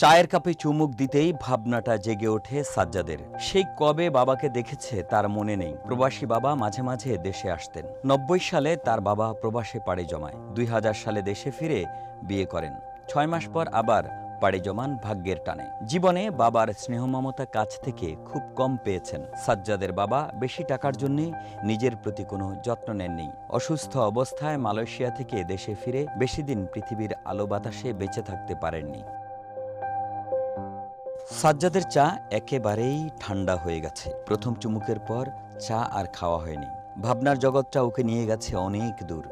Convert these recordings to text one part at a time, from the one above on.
চায়ের কাপে চুমুক দিতেই ভাবনাটা জেগে ওঠে সাজ্জাদের। সেই কবে বাবাকে দেখেছে তার মনে নেই। প্রবাসী বাবা মাঝে মাঝে দেশে আসতেন। ৯০ সালে তার বাবা প্রবাসে পাড়ি জমায়। ২০০০ সালে দেশে ফিরে বিয়ে করেন। ৬ মাস পর আবার পাড়ি জমান ভাগ্যের টানে। জীবনে বাবার স্নেহ মমতা কাছ থেকে খুব কম পেয়েছেন। সাজ্জাদের বাবা বেশি টাকার জন্য নিজের প্রতি কোনো যত্ন নেননি। অসুস্থ অবস্থায় মালয়েশিয়া থেকে দেশে ফিরে বেশি দিন পৃথিবীর আলো বাতাসে বেঁচে থাকতে পারেননি। সাজ্জাদের চা একেবারেই ঠান্ডা হয়ে গেছে। প্রথম চুমুকের পর চা আর খাওয়া হয়নি। ভাবনার জগৎটা ওকে নিয়ে গেছে অনেক দূর।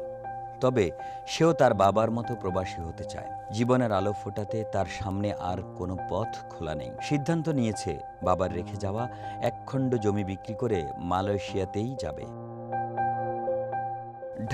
তবে সেও তার বাবার মতো প্রবাসী হতে চায়। জীবনের আলো ফোটাতে তার সামনে আর কোনো পথ খোলা নেই। সিদ্ধান্ত নিয়েছে বাবার রেখে যাওয়া একখণ্ড জমি বিক্রি করে মালয়েশিয়াতেই যাবে।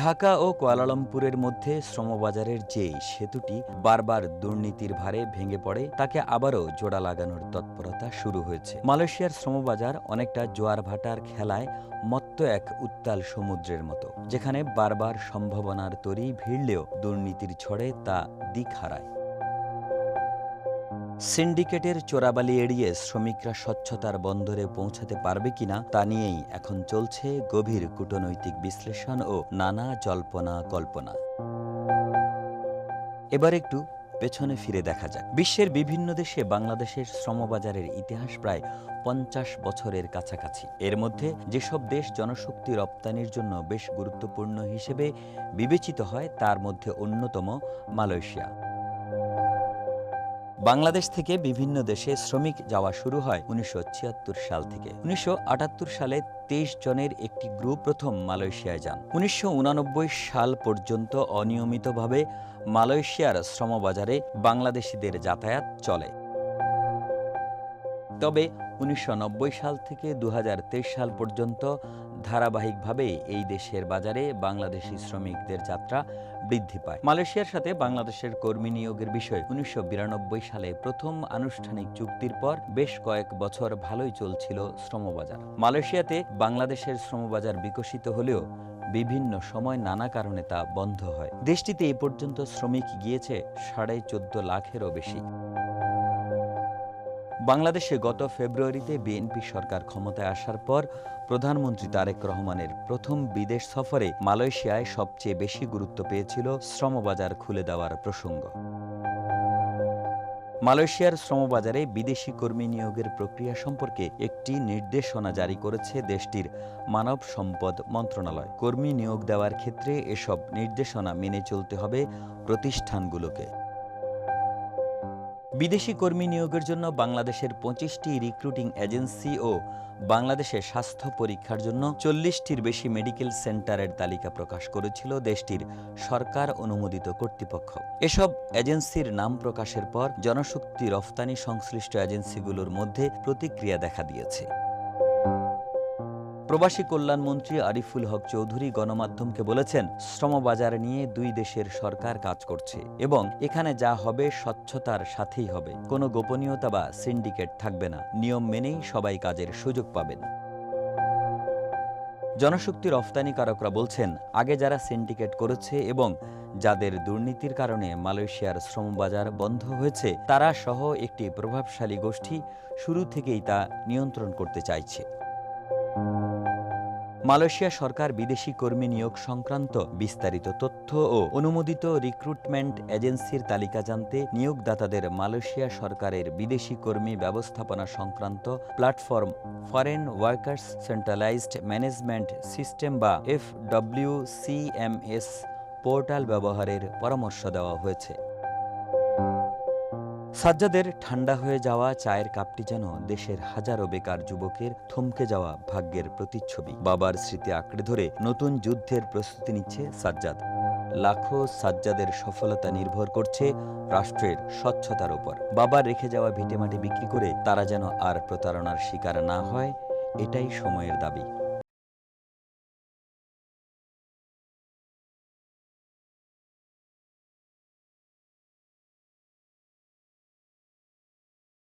ঢাকা ও কুয়ালালামপুরের মধ্যে শ্রমবাজারের যে সেতুটি বারবার দুর্নীতির ভারে ভেঙে পড়ে, তাকে আবারও জোড়া লাগানোর তৎপরতা শুরু হয়েছে। মালয়েশিয়ার শ্রমবাজার অনেকটা জোয়ার ভাটার খেলায় মত্ত এক উত্তাল সমুদ্রের মতো, যেখানে বারবার সম্ভাবনার তরী ভিড়লেও দুর্নীতির ঝড়ে তা দিক হারায়। সিন্ডিকেটের চোরাবালি এড়িয়ে শ্রমিকরা স্বচ্ছতার বন্দরে পৌঁছাতে পারবে কিনা তা নিয়েই এখন চলছে গভীর কূটনৈতিক বিশ্লেষণ ও নানা জল্পনা কল্পনা। এবার একটু পেছনে ফিরে দেখা যাক। বিশ্বের বিভিন্ন দেশে বাংলাদেশের শ্রমবাজারের ইতিহাস প্রায় ৫০ বছরের কাছাকাছি। এর মধ্যে যেসব দেশ জনশক্তি রপ্তানির জন্য বেশ গুরুত্বপূর্ণ হিসেবে বিবেচিত হয়, তার মধ্যে অন্যতম মালয়েশিয়া। বাংলাদেশ থেকে বিভিন্ন দেশে শ্রমিক যাওয়া শুরু হয় ১৯৭৬ সাল থেকে। ১৯৭৮ সালে ২৩ জনের একটি গ্রুপ প্রথম মালয়েশিয়ায় যান। ১৯৮৯ সাল পর্যন্ত অনিয়মিতভাবে মালয়েশিয়ার শ্রমবাজারে বাংলাদেশিদের যাতায়াত চলে। তবে ১৯৯০ সাল থেকে ২০২৩ সাল পর্যন্ত ধারাবাহিকভাবে এই দেশের বাজারে বাংলাদেশি শ্রমিকদের যাত্রা বৃদ্ধি পায়। মালয়েশিয়ার সাথে বাংলাদেশের কর্মী নিয়োগের বিষয়ে ১৯৯২ সালে প্রথম আনুষ্ঠানিক চুক্তির পর বেশ কয়েক বছর ভালোই চলছিল শ্রমবাজার। মালয়েশিয়াতে বাংলাদেশের শ্রমবাজার বিকশিত হলেও বিভিন্ন সময় নানা কারণে তা বন্ধ হয়। দেশটিতে এ পর্যন্ত শ্রমিক গিয়েছে ১৪.৫ লাখেরও বেশি। বাংলাদেশে গত ফেব্রুয়ারিতে বিএনপি সরকার ক্ষমতায় আসার পর প্রধানমন্ত্রী তারেক রহমানের প্রথম বিদেশ সফরে মালয়েশিয়ায় সবচেয়ে বেশি গুরুত্ব পেয়েছিল শ্রমবাজার খুলে দেওয়ার প্রসঙ্গ। মালয়েশিয়ার শ্রমবাজারে বিদেশি কর্মী নিয়োগের প্রক্রিয়া সম্পর্কে একটি নির্দেশনা জারি করেছে দেশটির মানব সম্পদ মন্ত্রণালয়। কর্মী নিয়োগ দেওয়ার ক্ষেত্রে এসব নির্দেশনা মেনে চলতে হবে প্রতিষ্ঠানগুলোকে। বিদেশি কর্মী নিয়োগের জন্য বাংলাদেশের ২৫টি রিক্রুটিং এজেন্সি ও বাংলাদেশে স্বাস্থ্য পরীক্ষার জন্য ৪০টির বেশি মেডিকেল সেন্টারের তালিকা প্রকাশ করেছিল দেশটির সরকার অনুমোদিত কর্তৃপক্ষ। এসব এজেন্সির নাম প্রকাশের পর জনশক্তি রফতানি সংশ্লিষ্ট এজেন্সিগুলোর মধ্যে প্রতিক্রিয়া দেখা দিয়েছে। প্রবাসী কল্যাণমন্ত্রী আরিফুল হক চৌধুরী গণমাধ্যমকে বলেছেন, শ্রমবাজার নিয়ে দুই দেশের সরকার কাজ করছে এবং এখানে যা হবে স্বচ্ছতার সাথেই হবে। কোনো গোপনীয়তা বা সিন্ডিকেট থাকবে না। নিয়ম মেনেই সবাই কাজের সুযোগ পাবেন। জনশক্তি রফতানিকারকরা বলছেন, আগে যারা সিন্ডিকেট করেছে এবং যাদের দুর্নীতির কারণে মালয়েশিয়ার শ্রমবাজার বন্ধ হয়েছে, তারা সহ একটি প্রভাবশালী গোষ্ঠী শুরু থেকেই তা নিয়ন্ত্রণ করতে চাইছে। মালয়েশিয়া সরকার বিদেশি কর্মী নিয়োগ সংক্রান্ত বিস্তারিত তথ্য ও অনুমোদিত রিক্রুটমেন্ট এজেন্সির তালিকা জানতে নিয়োগদাতাদের মালয়েশিয়া সরকারের বিদেশি কর্মী ব্যবস্থাপনা সংক্রান্ত platform foreign workers centralised management system বা FWCMS পোর্টাল ব্যবহারের পরামর্শ দেওয়া হয়েছে। সাজ্জাদের ঠান্ডা হয়ে যাওয়া চায়ের কাপটি যেন দেশের হাজারো বেকার যুবকের থমকে যাওয়া ভাগ্যের প্রতিচ্ছবি। বাবার স্মৃতি আঁকড়ে ধরে নতুন যুদ্ধের প্রস্তুতি নিচ্ছে সাজ্জাদ। লাখো সাজ্জাদের সফলতা নির্ভর করছে রাষ্ট্রের স্বচ্ছতার উপর। বাবার রেখে যাওয়া ভিটেমাটি বিক্রি করে তারা যেন আর প্রতারণার শিকার না হয়, এটাই সময়ের দাবি।